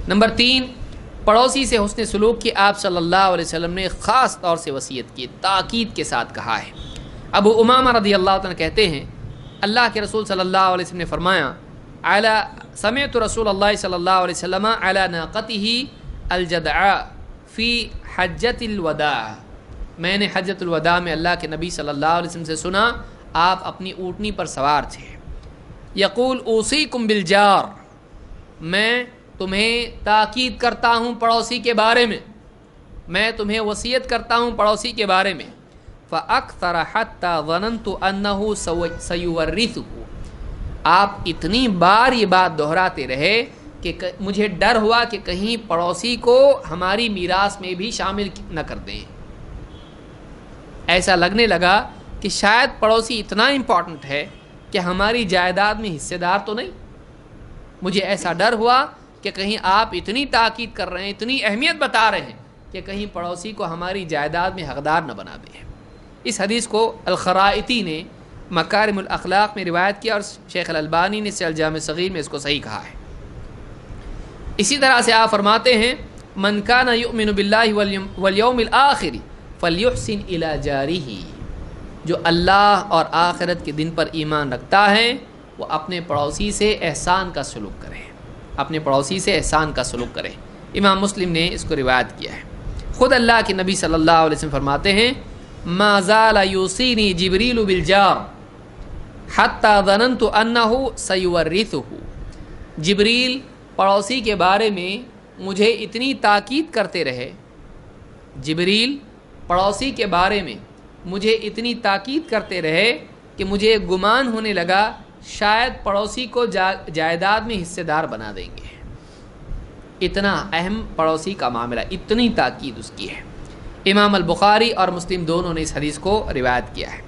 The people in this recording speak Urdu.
نمبر 3، پڑوسی سے حسن سلوک کی آپ صلی اللہ علیہ وسلم نے خاص طور سے وصیت کی، تاکید کے ساتھ کہا ہے۔ ابو امامہ رضی اللہ عنہ کہتے ہیں اللہ کے رسول صلی اللہ علیہ وسلم نے فرمایا سمعت رسول اللہ صلی اللہ علیہ وسلم علی ناقتہ الجدعاء فی حجۃ الوداع، میں نے حجۃ الوداع میں اللہ کے نبی صلی اللہ علیہ وسلم سے سنا، آپ اپنی اونٹنی پر سوار تھے، یقول اوصیکم بالجار، میں تمہیں تاکید کرتا ہوں پڑوسی کے بارے میں، میں تمہیں وصیت کرتا ہوں پڑوسی کے بارے میں، فَأَكْثَرَ حَتَّى ظَنَنْتُ أَنَّهُ سَيُوَرِّثُهُ، آپ اتنی بار یہ بات دہراتے رہے کہ مجھے ڈر ہوا کہ کہیں پڑوسی کو ہماری میراث میں بھی شامل نہ کر دیں۔ ایسا لگنے لگا کہ شاید پڑوسی اتنا امپورٹنٹ ہے کہ ہماری جائیداد میں حصے دار تو نہیں، مجھے ایسا ڈر ہوا کہ کہیں آپ اتنی تاکید کر رہے ہیں، اتنی اہمیت بتا رہے ہیں کہ کہیں پڑوسی کو ہماری جائیداد میں حقدار نہ بنا دیں۔ اس حدیث کو الخرائطی نے مکارم الاخلاق میں روایت کیا اور شیخ الالبانی نے الجامع صغیر میں اس کو صحیح کہا ہے۔ اسی طرح سے آپ فرماتے ہیں من کان یؤمن باللہ والیوم الآخر فلیحسن الی جارہ، جو اللہ اور آخرت کے دن پر ایمان رکھتا ہے وہ اپنے پڑوسی سے احسان کا سلوک کرے، اپنے پڑوسی سے احسان کا سلوک کرے۔ امام مسلم نے اس کو روایت کیا ہے۔ خود اللہ کے نبی صلی اللہ علیہ وسلم فرماتے ہیں ما زال یوصینی جبریل بالجار حتی ظننت انہ سیورثہ، جبریل پڑوسی کے بارے میں مجھے اتنی تاکید کرتے رہے، جبریل پڑوسی کے بارے میں مجھے اتنی تاکید کرتے رہے کہ مجھے گمان ہونے لگا شاید پڑوسی کو جائیداد میں حصے دار بنا دیں گے۔ اتنا اہم پڑوسی کا معاملہ، اتنی تاکید اس کی ہے۔ امام البخاری اور مسلم دونوں نے اس حدیث کو روایت کیا ہے۔